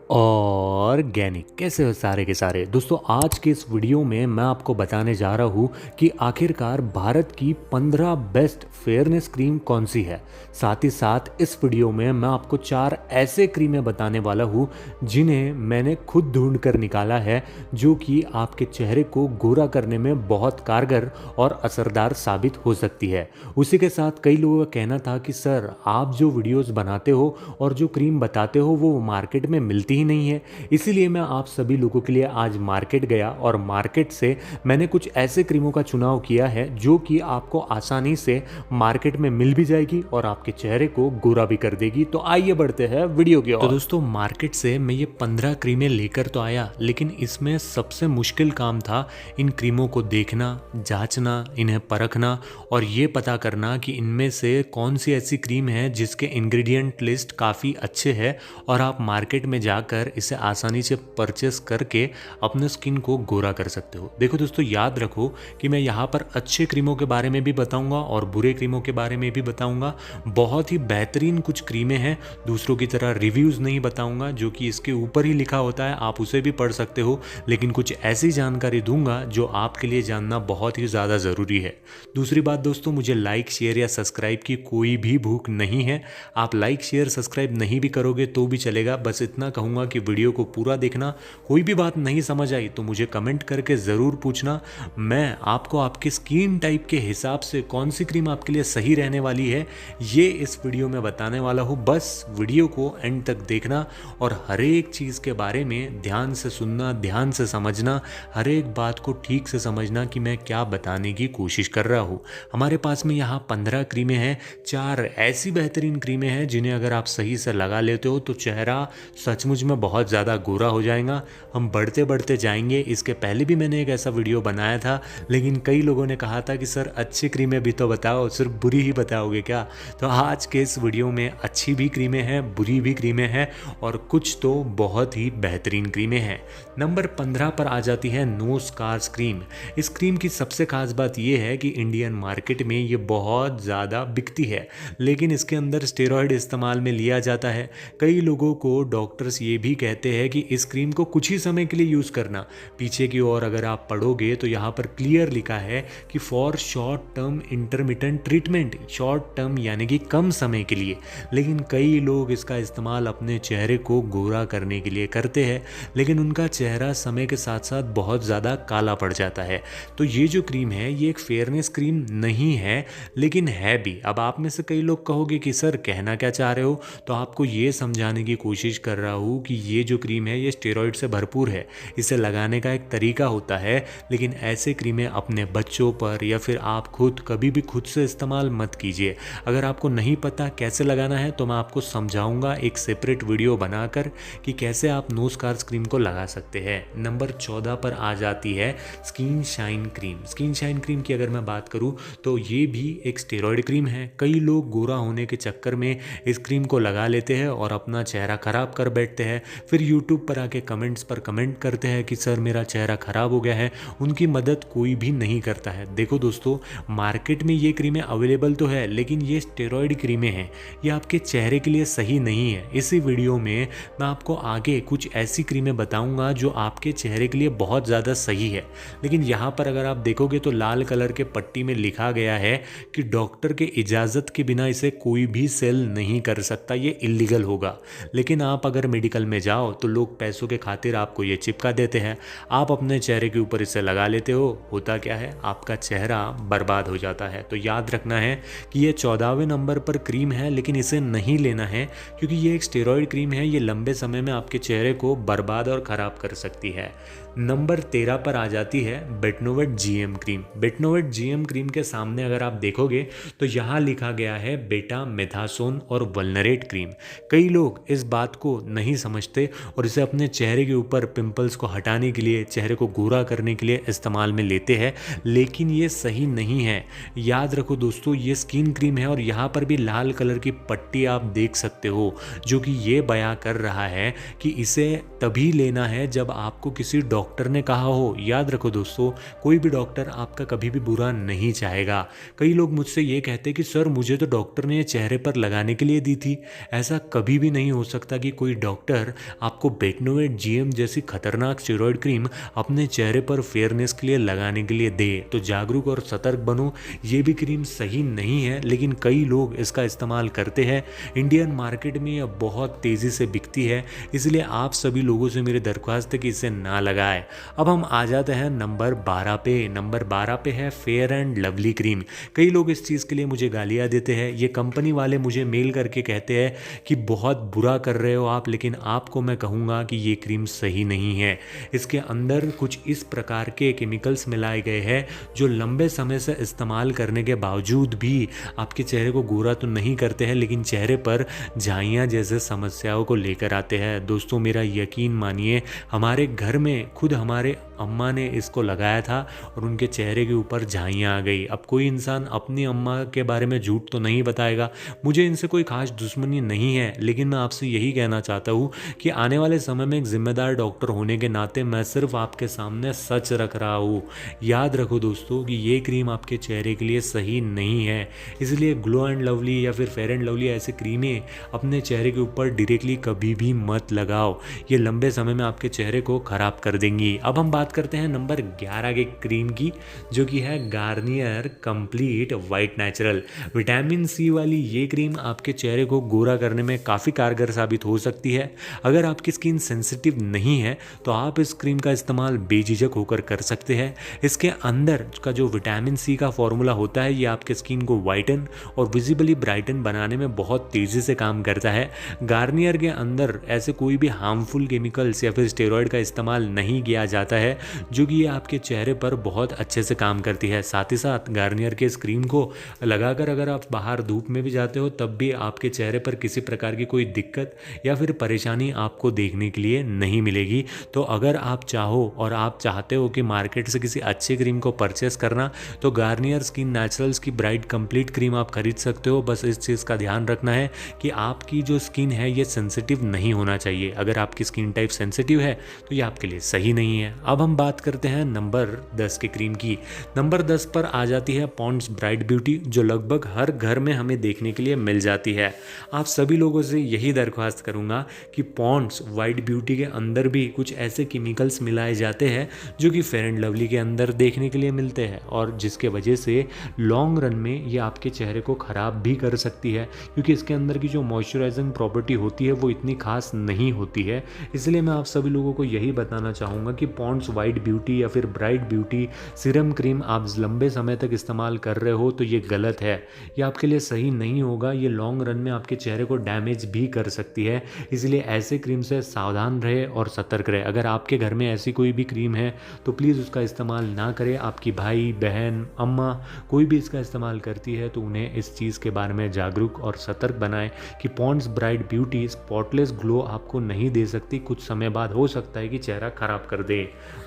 Organic कैसे हो सारे के सारे दोस्तों। आज के इस वीडियो में मैं आपको बताने जा रहा हूँ कि आखिरकार भारत की 15 बेस्ट फेयरनेस क्रीम कौन सी है। साथ ही साथ इस वीडियो में मैं आपको 4 ऐसे क्रीमें बताने वाला हूँ जिन्हें मैंने खुद ढूंढ कर निकाला है, जो कि आपके चेहरे को गोरा करने में बहुत कारगर और असरदार साबित हो सकती है। उसी के साथ कई लोगों का कहना था कि सर आप जो वीडियोस बनाते हो और जो क्रीम बताते हो वो मार्केट में मिलती ही नहीं है। इसीलिए मैं आप सभी लोगों के लिए आज मार्केट गया और मार्केट से मैंने कुछ ऐसे क्रीमों का चुनाव किया है जो कि आपको आसानी से मार्केट में मिल भी जाएगी और आपके चेहरे को गोरा भी कर देगी। तो आइए बढ़ते हैं वीडियो की ओर। तो दोस्तों मार्केट से मैं ये 15 क्रीमें लेकर तो आया, लेकिन इसमें सबसे मुश्किल काम था इन क्रीमों को देखना, जांचना, इन्हें परखना और ये पता करना कि इनमें से कौन सी ऐसी क्रीम है जिसके इंग्रेडिएंट लिस्ट काफ़ी अच्छे है और आप मार्केट में जाकर इसे आसानी से परचेस करके अपने स्किन को गोरा कर सकते हो। देखो दोस्तों, याद रखो कि मैं यहाँ पर अच्छे क्रीमों के बारे में भी बताऊंगा और बुरे क्रीमों के बारे में भी बताऊंगा। बहुत ही बेहतरीन कुछ क्रीमें हैं, दूसरों की तरह रिव्यूज़ नहीं बताऊंगा जो कि इसके ऊपर ही लिखा होता है, आप उसे भी पढ़ सकते हो, लेकिन कुछ ऐसी जानकारी दूंगा जो आपके लिए जानना बहुत ही ज़्यादा ज़रूरी है। दूसरी बात दोस्तों, मुझे लाइक शेयर या सब्सक्राइब की कोई भी भूख नहीं है। आप लाइक शेयर सब्सक्राइब नहीं भी करोगे तो भी चलेगा, बस इतना कहूँगा कि वीडियो को पूरा देखना। कोई भी बात नहीं समझ आई तो मुझे कमेंट करके ज़रूर पूछना, मैं आपको आपके स्किन टाइप के हिसाब से कौन सी क्रीम आपके लिए सही रहने वाली है ये इस वीडियो में बताने वाला हूँ। बस वीडियो को एंड तक देखना और हर एक चीज़ के बारे में ध्यान से सुनना, ध्यान से समझना, हर एक बात को ठीक से समझना कि मैं क्या बताने की कोशिश कर रहा हूँ। हमारे पास में यहाँ 15 क्रीमें हैं, 4 ऐसी बेहतरीन क्रीमें हैं जिन्हें अगर आप सही से लगा लेते हो तो चेहरा सचमुच में बहुत ज़्यादा गोरा हो जाएगा। हम बढ़ते बढ़ते जाएंगे। इसके पहले भी मैंने एक ऐसा वीडियो बनाया था, लेकिन कई लोगों ने कहा था कि सर अच्छी क्रीमें भी तो बताओ, सिर्फ बुरी ही बताओगे क्या। तो आज के इस वीडियो में अच्छी भी क्रीमें हैं, बुरी भी क्रीमें हैं और कुछ तो बहुत ही बेहतरीन क्रीमें हैं। नंबर 15 पर आ जाती है नो स्कार्स क्रीम। इस क्रीम की सबसे खास बात यह है कि इंडियन मार्केट में ये बहुत ज़्यादा बिकती है, लेकिन इसके अंदर स्टेरॉयड इस्तेमाल में लिया जाता है। कई लोगों को डॉक्टर्स ये भी कहते हैं कि इस क्रीम को कुछ ही समय के लिए यूज़ करना। पीछे की ओर अगर आप पढ़ोगे तो यहाँ पर क्लियर लिखा है कि for short term intermittent treatment, short term यानी कि कम समय के लिए। लेकिन कई लोग इसका इस्तेमाल अपने चेहरे को गोरा करने के लिए करते हैं, लेकिन उनका चेहरा समय के साथ साथ बहुत ज़्यादा काला पड़ जाता है। तो ये जो क्रीम है ये एक फेयरनेस क्रीम नहीं है, लेकिन है भी। अब आप में से कई लोग कहोगे कि सर कहना क्या चाह रहे हो, तो आपको ये समझाने की कोशिश कर रहा हूँ कि ये जो क्रीम है ये स्टेरॉइड से भरपूर है। इसे लगाने का एक तरीका होता है, लेकिन ऐसे क्रीमें अपने बच्चों पर या फिर आप खुद कभी भी खुद से इस्तेमाल मत कीजिए। अगर आपको नहीं पता कैसे लगाना है तो मैं आपको समझाऊंगा एक सेपरेट वीडियो बनाकर कि कैसे आप नो स्कार्स क्रीम को लगा सकते हैं। नंबर 14 पर आ जाती है skin shine cream. Skin shine cream की अगर मैं बात करूँ तो ये भी एक स्टेरॉइड क्रीम है। कई लोग गोरा होने के चक्कर में इस क्रीम को लगा लेते हैं और अपना चेहरा खराब कर बैठते हैं, फिर यूट्यूब पर आके कमेंट्स पर कमेंट करते हैं कि सर मेरा चेहरा खराब हो गया है। उनकी मदद कोई भी नहीं करता है। देखो दोस्तों, मार्केट में ये क्रीमें अवेलेबल तो है, लेकिन ये स्टेरॉइड क्रीमें हैं, ये आपके चेहरे के लिए सही नहीं है। इसी वीडियो में मैं आपको आगे कुछ ऐसी क्रीमें बताऊंगा जो आपके चेहरे के लिए बहुत ज़्यादा सही है। लेकिन यहाँ पर अगर आप देखोगे तो लाल कलर के पट्टी में लिखा गया है कि डॉक्टर के इजाज़त के बिना इसे कोई भी सेल नहीं कर सकता, ये इलीगल होगा। लेकिन आप अगर मेडिकल में जाओ तो लोग पैसों के खातिर आपको ये चिपका देते हैं, आप अपने चेहरे के ऊपर इसे लगा लेते हो। होता क्या है, आपका चेहरा बर्बाद हो जाता है। तो याद रखना है कि ये 14वें नंबर पर क्रीम है, लेकिन इसे नहीं लेना है क्योंकि ये एक स्टेरॉइड क्रीम है। ये लंबे समय में आपके चेहरे को बर्बाद और ख़राब कर सकती है। नंबर 13 पर आ जाती है Betnovate GM cream. Betnovate GM cream के सामने अगर आप देखोगे तो यहाँ लिखा गया है बेटा मेथासोन और वल्नरेट क्रीम। कई लोग इस बात को नहीं समझते और इसे अपने चेहरे के ऊपर पिंपल्स को हटाने के लिए, चेहरे को गोरा करने के लिए इस्तेमाल में लेते हैं, लेकिन ये सही नहीं है। याद रखो दोस्तों, ये स्किन क्रीम है और यहाँ पर भी लाल कलर की पट्टी आप देख सकते हो जो कि ये बयां कर रहा है कि इसे तभी लेना है जब आपको किसी डॉक्टर डॉक्टर ने कहा हो। याद रखो दोस्तों, कोई भी डॉक्टर आपका कभी भी बुरा नहीं चाहेगा। कई लोग मुझसे ये कहते हैं कि सर मुझे तो डॉक्टर ने ये चेहरे पर लगाने के लिए दी थी। ऐसा कभी भी नहीं हो सकता कि कोई डॉक्टर आपको बेटनोवेट जीएम जैसी खतरनाक स्टेरॉयड क्रीम अपने चेहरे पर फेयरनेस के लिए लगाने के लिए दे। तो जागरूक और सतर्क बनो, ये भी क्रीम सही नहीं है, लेकिन कई लोग इसका इस्तेमाल करते हैं। इंडियन मार्केट में यह बहुत तेज़ी से बिकती है, इसलिए आप सभी लोगों से मेरी दरख्वास्त है कि इसे ना लगाएं। अब हम आ जाते हैं नंबर 12 पे। नंबर 12 पे है फेयर एंड लवली क्रीम। कई लोग इस चीज़ के लिए मुझे गालियाँ देते हैं। ये कंपनी वाले मुझे मेल करके कहते हैं कि बहुत बुरा कर रहे हो आप, लेकिन आपको मैं कहूँगा कि ये क्रीम सही नहीं है। इसके अंदर कुछ इस प्रकार के केमिकल्स मिलाए गए हैं जो लंबे समय से इस्तेमाल करने के बावजूद भी आपके चेहरे को गोरा तो नहीं करते हैं, लेकिन चेहरे पर झाइयाँ जैसे समस्याओं को लेकर आते हैं। दोस्तों मेरा यकीन मानिए, हमारे घर में खुद हमारे अम्मा ने इसको लगाया था और उनके चेहरे के ऊपर झाइयाँ आ गई। अब कोई इंसान अपनी अम्मा के बारे में झूठ तो नहीं बताएगा। मुझे इनसे कोई खास दुश्मनी नहीं है, लेकिन मैं आपसे यही कहना चाहता हूँ कि आने वाले समय में एक जिम्मेदार डॉक्टर होने के नाते मैं सिर्फ आपके सामने सच रख रहा हूँ। याद रखो दोस्तों कि ये क्रीम आपके चेहरे के लिए सही नहीं है, इसलिए ग्लो एंड लवली या फिर फेयर एंड लवली ऐसे क्रीमें अपने चेहरे के ऊपर डायरेक्टली कभी भी मत लगाओ। ये लंबे समय में आपके चेहरे को खराब कर देंगी। अब हम बात करते हैं नंबर 11 के क्रीम की, जो कि है Garnier complete white natural. Vitamin C वाली ये क्रीम आपके चेहरे को गोरा करने में काफ़ी कारगर साबित हो सकती है। अगर आपकी स्किन सेंसिटिव नहीं है तो आप इस क्रीम का इस्तेमाल बेझिझक होकर कर सकते हैं। इसके अंदर का जो विटामिन सी का फॉर्मूला होता है, ये आपके स्किन को वाइटन और विजिबली ब्राइटन बनाने में बहुत तेज़ी से काम करता है। गार्नियर के अंदर ऐसे कोई भी हार्मफुल केमिकल्स या फिर स्टेरॉयड का इस्तेमाल नहीं किया जाता है, जो कि ये आपके चेहरे पर बहुत अच्छे से काम करती है। साथ ही साथ गार्नियर के इस क्रीम को लगाकर अगर आप बाहर धूप में भी जाते हो तब भी आपके चेहरे पर किसी प्रकार की कोई दिक्कत या फिर परेशानी आपको देखने के लिए नहीं मिलेगी। तो अगर आप चाहो और आप चाहते हो कि मार्केट से किसी अच्छे क्रीम को परचेस करना, तो गार्नियर स्किन नेचुरल्स की ब्राइट कंप्लीट क्रीम आप खरीद सकते हो। बस इस चीज़ का ध्यान रखना है कि आपकी जो स्किन है ये सेंसिटिव नहीं होना चाहिए। अगर आपकी स्किन टाइप सेंसिटिव है तो ये आपके लिए सही नहीं है। अब हम बात करते हैं नंबर 10 के क्रीम की। नंबर 10 पर आ जाती है पॉन्ड्स ब्राइट ब्यूटी, जो लगभग हर घर में हमें देखने के लिए मिल जाती है। आप सभी लोगों से यही दरख्वास्त करूंगा कि पॉन्ड्स वाइट ब्यूटी के अंदर भी कुछ ऐसे केमिकल्स मिलाए जाते हैं जो कि फेयर एंड लवली के अंदर देखने के लिए मिलते हैं, और जिसके वजह से लॉन्ग रन में ये आपके चेहरे को ख़राब भी कर सकती है, क्योंकि इसके अंदर की जो मॉइस्चराइजिंग प्रॉपर्टी होती है वो इतनी खास नहीं होती है। इसलिए मैं आप सभी लोगों को यही बताना चाहूँगा कि पॉन्ड्स वाइट ब्यूटी या फिर ब्राइट ब्यूटी सीरम क्रीम आप लंबे समय तक इस्तेमाल कर रहे हो तो ये गलत है, ये आपके लिए सही नहीं होगा। ये लॉन्ग रन में आपके चेहरे को डैमेज भी कर सकती है, इसलिए ऐसे क्रीम से सावधान रहे और सतर्क रहे। अगर आपके घर में ऐसी कोई भी क्रीम है तो प्लीज़ उसका इस्तेमाल ना करें। आपकी भाई बहन अम्मा कोई भी इसका इस्तेमाल करती है तो उन्हें इस चीज़ के बारे में जागरूक और सतर्क बनाएं कि Pond's bright beauty spotless glow आपको नहीं दे सकती। कुछ समय बाद हो सकता है कि चेहरा खराब कर दे।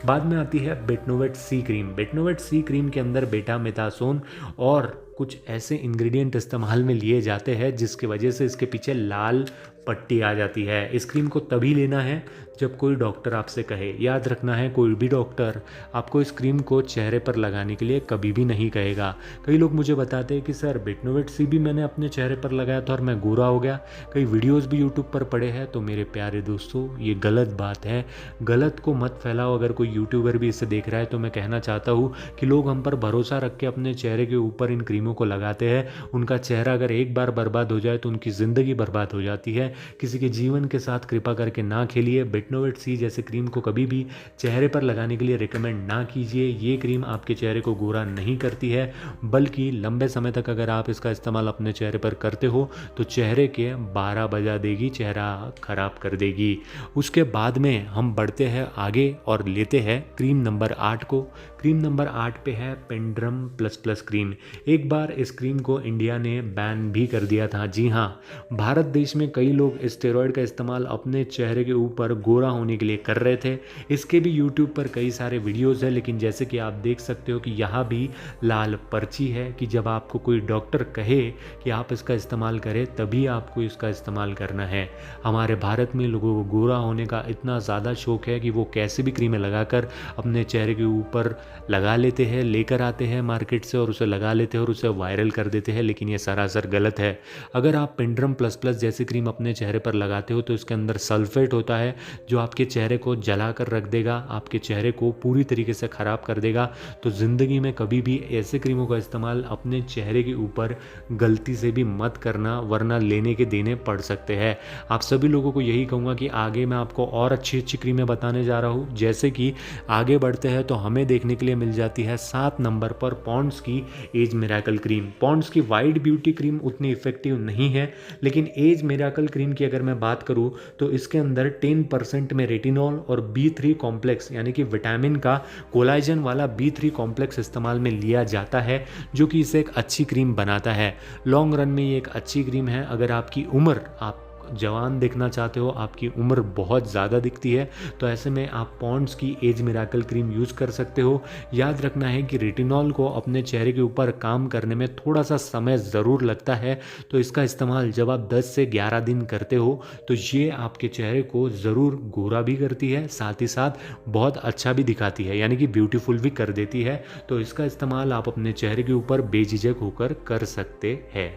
बाद में आती है Betnovate C cream. Betnovate C cream के अंदर बेटा मेथासोन और कुछ ऐसे इंग्रेडिएंट इस्तेमाल में लिए जाते हैं जिसकी वजह से इसके पीछे लाल पट्टी आ जाती है। इस क्रीम को तभी लेना है जब कोई डॉक्टर आपसे कहे। याद रखना है, कोई भी डॉक्टर आपको इस क्रीम को चेहरे पर लगाने के लिए कभी भी नहीं कहेगा। कई लोग मुझे बताते हैं कि सर बेटनोवेट सी भी मैंने अपने चेहरे पर लगाया था और मैं गोरा हो गया। कई वीडियोस भी यूट्यूब पर पड़े हैं। तो मेरे प्यारे दोस्तों, ये गलत बात है, गलत को मत फैलाओ। अगर कोई यूट्यूबर भी इसे देख रहा है तो मैं कहना चाहता हूँ कि लोग हम पर भरोसा रख के अपने चेहरे के ऊपर इन क्रीमों को लगाते हैं। उनका चेहरा अगर एक बार बर्बाद हो जाए तो उनकी ज़िंदगी बर्बाद हो जाती है। किसी के जीवन के साथ कृपा करके ना खेलिए। बेटनोवेट सी जैसे क्रीम को कभी भी चेहरे पर लगाने के लिए रिकमेंड ना कीजिए। ये क्रीम आपके चेहरे को गोरा नहीं करती है, बल्कि लंबे समय तक अगर आप इसका इस्तेमाल अपने चेहरे पर करते हो तो चेहरे के 12 बजा देगी, चेहरा खराब कर देगी। उसके बाद में हम बढ़ते हैं आगे और लेते हैं क्रीम नंबर 8 को। क्रीम नंबर 8 पे है पेंड्रम प्लस प्लस क्रीम। एक बार इस क्रीम को इंडिया ने बैन भी कर दिया था। जी हाँ, भारत देश में कई लोग स्टेरॉयड का इस्तेमाल अपने चेहरे के ऊपर गोरा होने के लिए कर रहे थे। इसके भी यूट्यूब पर कई सारे वीडियोज़ हैं, लेकिन जैसे कि आप देख सकते हो कि यहाँ भी लाल पर्ची है कि जब आपको कोई डॉक्टर कहे कि आप इसका इस्तेमाल करें तभी आपको इसका इस्तेमाल करना है। हमारे भारत में लोगों को गोरा होने का इतना ज़्यादा शौक है कि वो कैसे भी क्रीमें लगाकर अपने चेहरे के ऊपर लगा लेते हैं, लेकर आते हैं मार्केट से और उसे लगा लेते हैं और उसे वायरल कर देते हैं, लेकिन ये सरासर गलत है। अगर आप पेंड्रम प्लस प्लस जैसी क्रीम अपने चेहरे पर लगाते हो तो इसके अंदर सल्फेट होता है जो आपके चेहरे को जला कर रख देगा, आपके चेहरे को पूरी तरीके से ख़राब कर देगा। तो ज़िंदगी में कभी भी ऐसे क्रीमों का इस्तेमाल अपने चेहरे के ऊपर गलती से भी मत करना, वरना लेने के देने पड़ सकते हैं। आप सभी लोगों को यही कहूँगा कि आगे मैं आपको और अच्छी अच्छी क्रीमें बताने जा रहा हूँ। जैसे कि आगे बढ़ते हैं तो हमें देखने के लिए मिल जाती है 7 नंबर पर पॉन्ड्स की एज मिरेकल क्रीम। पॉन्ड्स की वाइट ब्यूटी क्रीम उतनी इफेक्टिव नहीं है, लेकिन एज मिरेकल क्रीम की अगर मैं बात करूँ तो इसके अंदर 10% में रेटिनॉल और B3 कॉम्प्लेक्स यानी कि विटामिन का कोलाजन वाला B3 कॉम्प्लेक्स इस्तेमाल में लिया जाता है, जो कि इसे एक अच्छी क्रीम बनाता है। लॉन्ग रन में ये एक अच्छी क्रीम है। अगर आपकी उम्र, आप जवान दिखना चाहते हो, आपकी उम्र बहुत ज़्यादा दिखती है, तो ऐसे में आप पॉन्ड्स की एज मिरेकल क्रीम यूज़ कर सकते हो। याद रखना है कि रेटिनॉल को अपने चेहरे के ऊपर काम करने में थोड़ा सा समय ज़रूर लगता है, तो इसका इस्तेमाल जब आप 10 से 11 दिन करते हो तो ये आपके चेहरे को ज़रूर गोरा भी करती है, साथ ही साथ बहुत अच्छा भी दिखाती है, यानी कि ब्यूटीफुल भी कर देती है। तो इसका इस्तेमाल आप अपने चेहरे के ऊपर बेझिझक होकर कर सकते हैं।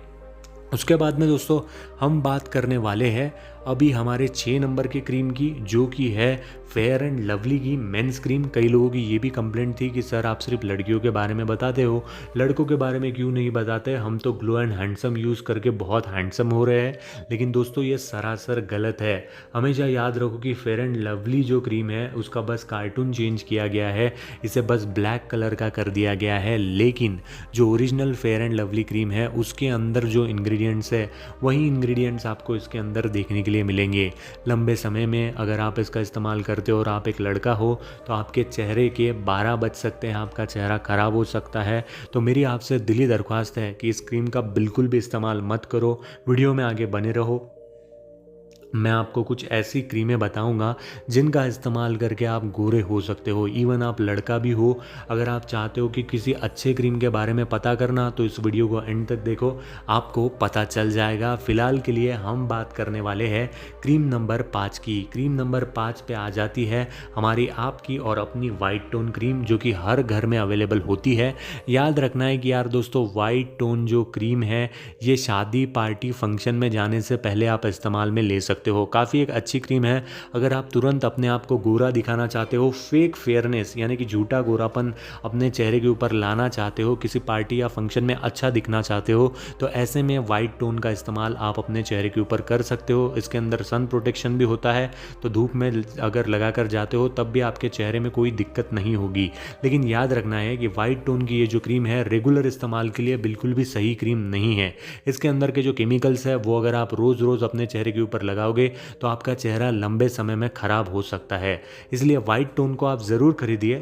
उसके बाद में दोस्तों हम बात करने वाले हैं अभी हमारे 6 नंबर की क्रीम की, जो कि है फेयर एंड लवली की मेंस क्रीम। कई लोगों की ये भी कंप्लेंट थी कि सर आप सिर्फ लड़कियों के बारे में बताते हो, लड़कों के बारे में क्यों नहीं बताते, हम तो ग्लो एंड हैंडसम यूज़ करके बहुत हैंडसम हो रहे हैं। लेकिन दोस्तों ये सरासर गलत है। हमेशा याद रखो कि फेयर एंड लवली जो क्रीम है उसका बस कार्टून चेंज किया गया है, इसे बस ब्लैक कलर का कर दिया गया है, लेकिन जो original fair and lovely cream है उसके अंदर जो इंग्रेडिएंट्स है वही इंग्रेडिएंट्स आपको इसके अंदर देखने के लिए मिलेंगे। लंबे समय में अगर आप इसका इस्तेमाल करते हो और आप एक लड़का हो तो आपके चेहरे के 12 बज सकते हैं, आपका चेहरा ख़राब हो सकता है। तो मेरी आपसे दिली दरख्वास्त है कि इस क्रीम का बिल्कुल भी इस्तेमाल मत करो। वीडियो में आगे बने रहो। मैं आपको कुछ ऐसी क्रीमें बताऊंगा जिनका इस्तेमाल करके आप गोरे हो सकते हो। इवन आप लड़का भी हो, अगर आप चाहते हो कि किसी अच्छे क्रीम के बारे में पता करना तो इस वीडियो को एंड तक देखो, आपको पता चल जाएगा। फिलहाल के लिए हम बात करने वाले हैं क्रीम नंबर 5 की। क्रीम नंबर 5 पे आ जाती है हमारी आपकी और अपनी वाइट टोन क्रीम, जो कि हर घर में अवेलेबल होती है। याद रखना है कि यार दोस्तों, वाइट टोन जो क्रीम है ये शादी पार्टी फंक्शन में जाने से पहले आप इस्तेमाल में ले सकते हो। काफ़ी एक अच्छी क्रीम है। अगर आप तुरंत अपने आप को गोरा दिखाना चाहते हो, फेक फेयरनेस यानी कि झूठा गोरापन अपने चेहरे के ऊपर लाना चाहते हो, किसी पार्टी या फंक्शन में अच्छा दिखना चाहते हो, तो ऐसे में वाइट टोन का इस्तेमाल आप अपने चेहरे के ऊपर कर सकते हो। इसके अंदर सन प्रोटेक्शन भी होता है, तो धूप में अगर लगा कर जाते हो तब भी आपके चेहरे में कोई दिक्कत नहीं होगी। लेकिन याद रखना है कि वाइट टोन की ये जो क्रीम है रेगुलर इस्तेमाल के लिए बिल्कुल भी सही क्रीम नहीं है। इसके अंदर के जो केमिकल्स है वो अगर आप रोज़ रोज़ अपने चेहरे के ऊपर लगाओगे तो आपका चेहरा लंबे समय में ख़राब हो सकता है। इसलिए वाइट टोन को आप ज़रूर खरीदिए,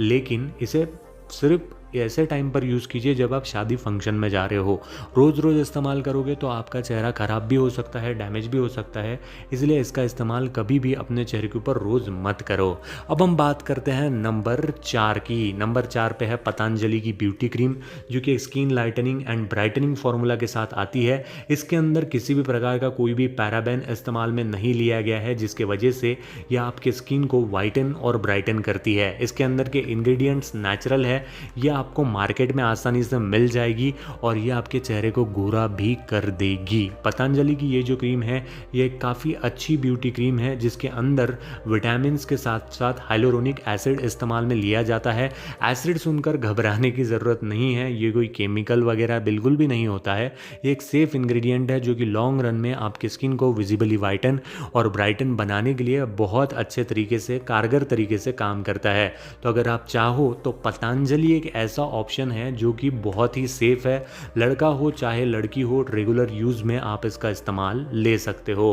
लेकिन इसे सिर्फ ऐसे टाइम पर यूज़ कीजिए जब आप शादी फंक्शन में जा रहे हो। रोज़ रोज़ इस्तेमाल करोगे तो आपका चेहरा ख़राब भी हो सकता है, डैमेज भी हो सकता है, इसलिए इसका इस्तेमाल कभी भी अपने चेहरे के ऊपर रोज़ मत करो। अब हम बात करते हैं नंबर 4 की। नंबर 4 पे है पतंजलि की ब्यूटी क्रीम, जो कि skin lightening and brightening formula के साथ आती है। इसके अंदर किसी भी प्रकार का कोई भी पैराबेन इस्तेमाल में नहीं लिया गया है, जिसके वजह से यह आपके स्किन को वाइटन और ब्राइटन करती है। इसके अंदर के इंग्रेडिएंट्स नेचुरल है, यह आपको मार्केट में आसानी से मिल जाएगी और ये आपके चेहरे को गोरा भी कर देगी। पतंजलि की ये जो क्रीम है ये काफ़ी अच्छी ब्यूटी क्रीम है, जिसके अंदर विटामिन्स के साथ साथ हाइलोरोनिक एसिड इस्तेमाल में लिया जाता है। एसिड सुनकर घबराने की ज़रूरत नहीं है, ये कोई केमिकल वगैरह बिल्कुल भी नहीं होता है। ये एक सेफ इंग्रेडिएंट है जो कि लॉन्ग रन में आपकी स्किन को विजिबली वाइटन और ब्राइटन बनाने के लिए बहुत अच्छे तरीके से, कारगर तरीके से काम करता है। तो अगर आप चाहो तो पतंजलि एक ऐसा ऑप्शन है जो कि बहुत ही सेफ है। लड़का हो चाहे लड़की हो, रेगुलर यूज़ में आप इसका इस्तेमाल ले सकते हो।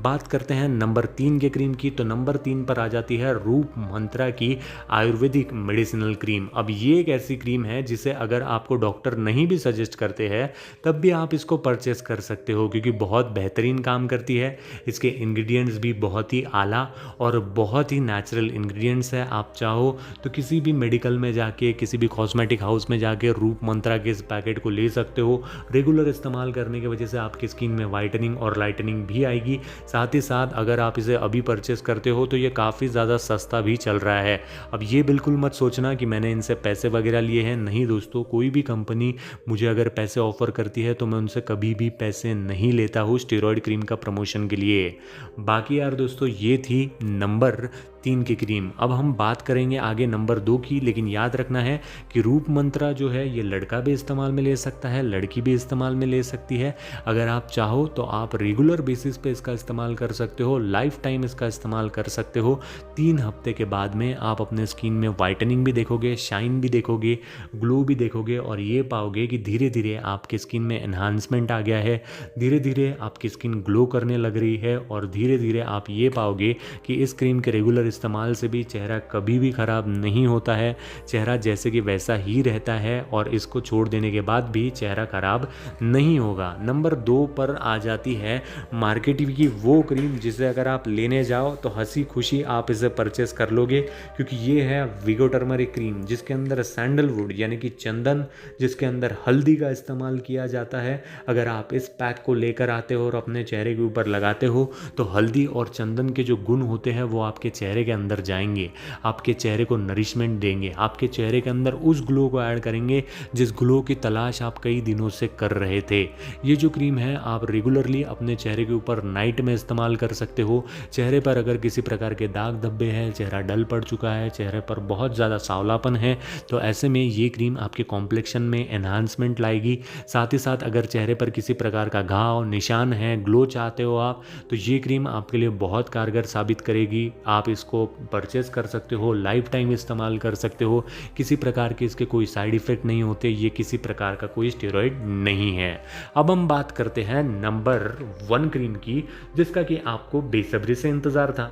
बात करते हैं नंबर 3 के क्रीम की, तो नंबर 3 पर आ जाती है रूप मंत्रा की आयुर्वेदिक मेडिसिनल क्रीम। अब ये एक ऐसी क्रीम है जिसे अगर आपको डॉक्टर नहीं भी सजेस्ट करते हैं तब भी आप इसको परचेस कर सकते हो, क्योंकि बहुत बेहतरीन काम करती है। इसके इंग्रेडिएंट्स भी बहुत ही आला और बहुत ही नेचुरल इंग्रेडिएंट्स है। आप चाहो तो किसी भी मेडिकल में जाके, किसी भी कॉस्मेटिक हाउस में जाके रूप मंत्रा के इस पैकेट को ले सकते हो। रेगुलर इस्तेमाल करने की वजह से आपकी स्किन में वाइटनिंग और लाइटनिंग भी आएगी। साथ ही साथ अगर आप इसे अभी परचेस करते हो तो ये काफ़ी ज़्यादा सस्ता भी चल रहा है। अब ये बिल्कुल मत सोचना कि मैंने इनसे पैसे वगैरह लिए हैं, नहीं दोस्तों, कोई भी कंपनी मुझे अगर पैसे ऑफर करती है तो मैं उनसे कभी भी पैसे नहीं लेता हूँ स्टेरॉयड क्रीम का प्रमोशन के लिए। बाकी यार दोस्तों, ये थी नंबर 3 की क्रीम। अब हम बात करेंगे आगे नंबर 2 की, लेकिन याद रखना है कि रूप मंत्रा जो है ये लड़का भी इस्तेमाल में ले सकता है, लड़की भी इस्तेमाल में ले सकती है। अगर आप चाहो तो आप रेगुलर बेसिस पे इसका इस्तेमाल कर सकते हो, लाइफ टाइम इसका इस्तेमाल कर सकते हो। 3 हफ्ते के बाद में आप अपने स्किन में वाइटनिंग भी देखोगे, शाइन भी देखोगे, ग्लो भी देखोगे और ये पाओगे कि धीरे धीरे आपकी स्किन में एनहांसमेंट आ गया है, धीरे धीरे आपकी स्किन ग्लो करने लग रही है और धीरे धीरे आप ये पाओगे कि इस क्रीम के रेगुलर इस्तेमाल से भी चेहरा कभी भी ख़राब नहीं होता है। चेहरा जैसे कि वैसा ही रहता है और इसको छोड़ देने के बाद भी चेहरा ख़राब नहीं होगा। नंबर 2 पर आ जाती है मार्केट की वो क्रीम जिसे अगर आप लेने जाओ तो हंसी खुशी आप इसे परचेस कर लोगे, क्योंकि ये है विगो टर्मरिक क्रीम, जिसके अंदर सैंडलवुड यानी कि चंदन, जिसके अंदर हल्दी का इस्तेमाल किया जाता है। अगर आप इस पैक को लेकर आते हो और अपने चेहरे के ऊपर लगाते हो तो हल्दी और चंदन के जो गुण होते हैं वो आपके चेहरे के अंदर जाएंगे, आपके चेहरे को नरिशमेंट देंगे, आपके चेहरे के अंदर उस ग्लो को ऐड करेंगे जिस ग्लो की तलाश आप कई दिनों से कर रहे थे। ये जो क्रीम है आप रेगुलरली अपने चेहरे के ऊपर नाइट में इस्तेमाल कर सकते हो। चेहरे पर अगर किसी प्रकार के दाग धब्बे हैं, चेहरा डल पड़ चुका है, चेहरे पर बहुत ज़्यादा सांवलापन है, तो ऐसे में ये क्रीम आपके कॉम्प्लेक्शन में एनहांसमेंट लाएगी। साथ ही साथ अगर चेहरे पर किसी प्रकार का घाव, निशान है, ग्लो चाहते हो आप, तो ये क्रीम आपके लिए बहुत कारगर साबित करेगी। आप इसको परचेस कर सकते हो, लाइफ टाइम इस्तेमाल कर सकते हो, किसी प्रकार के इसके कोई साइड इफ़ेक्ट नहीं होते, ये किसी प्रकार का कोई स्टेरॉइड नहीं है। अब हम बात करते हैं नंबर 1 क्रीम की, जिसका कि आपको बेसब्री से इंतज़ार था।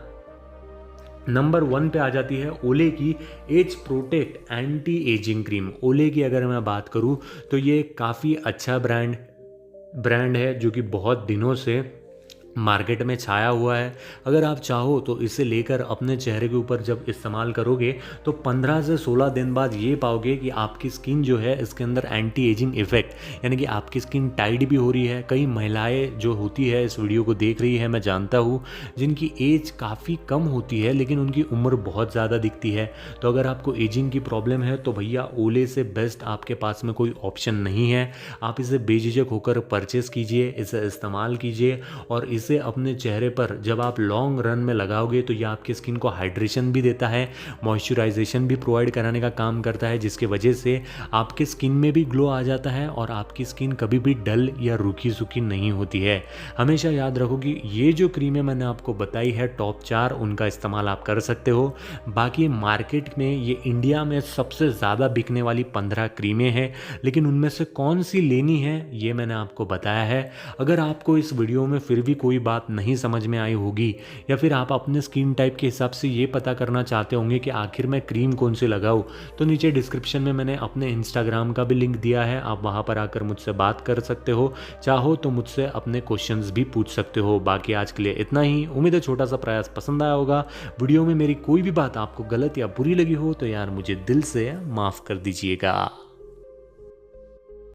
नंबर 1 पे आ जाती है ओले की age protect anti aging cream. Olay की अगर मैं बात करूं तो ये काफ़ी अच्छा ब्रांड है जो कि बहुत दिनों से मार्केट में छाया हुआ है। अगर आप चाहो तो इसे लेकर अपने चेहरे के ऊपर जब इस्तेमाल करोगे तो 15 से 16 दिन बाद ये पाओगे कि आपकी स्किन जो है इसके अंदर एंटी एजिंग इफेक्ट यानी कि आपकी स्किन टाइट भी हो रही है। कई महिलाएं जो होती है इस वीडियो को देख रही है, मैं जानता हूँ, जिनकी एज काफ़ी कम होती है लेकिन उनकी उम्र बहुत ज़्यादा दिखती है। तो अगर आपको एजिंग की प्रॉब्लम है तो भैया ओले से बेस्ट आपके पास में कोई ऑप्शन नहीं है। आप इसे बेझिझक होकर परचेस कीजिए, इसे इस्तेमाल कीजिए और इसे अपने चेहरे पर जब आप लॉन्ग रन में लगाओगे तो ये आपकी स्किन को हाइड्रेशन भी देता है, मॉइस्चराइजेशन भी प्रोवाइड कराने का काम करता है, जिसकी वजह से आपके स्किन में भी ग्लो आ जाता है और आपकी स्किन कभी भी डल या रूखी सूखी नहीं होती है। हमेशा याद रखो कि ये जो क्रीमें मैंने आपको बताई है टॉप 4, उनका इस्तेमाल आप कर सकते हो। बाकी मार्केट में ये इंडिया में सबसे ज़्यादा बिकने वाली 15 क्रीमें हैं, लेकिन उनमें से कौन सी लेनी है ये मैंने आपको बताया है। अगर आपको इस वीडियो में फिर भी कोई बात नहीं समझ में आई होगी या फिर आप अपने स्किन टाइप के हिसाब से ये पता करना चाहते होंगे कि आखिर मैं क्रीम कौन सी लगाऊं, तो नीचे डिस्क्रिप्शन में मैंने अपने इंस्टाग्राम का भी लिंक दिया है, आप वहां पर आकर मुझसे बात कर सकते हो। चाहो तो मुझसे अपने क्वेश्चंस भी पूछ सकते हो। बाकी आज के लिए इतना ही। उम्मीद है छोटा सा प्रयास पसंद आया होगा। वीडियो में मेरी कोई भी बात आपको गलत या बुरी लगी हो तो यार मुझे दिल से माफ़ कर दीजिएगा।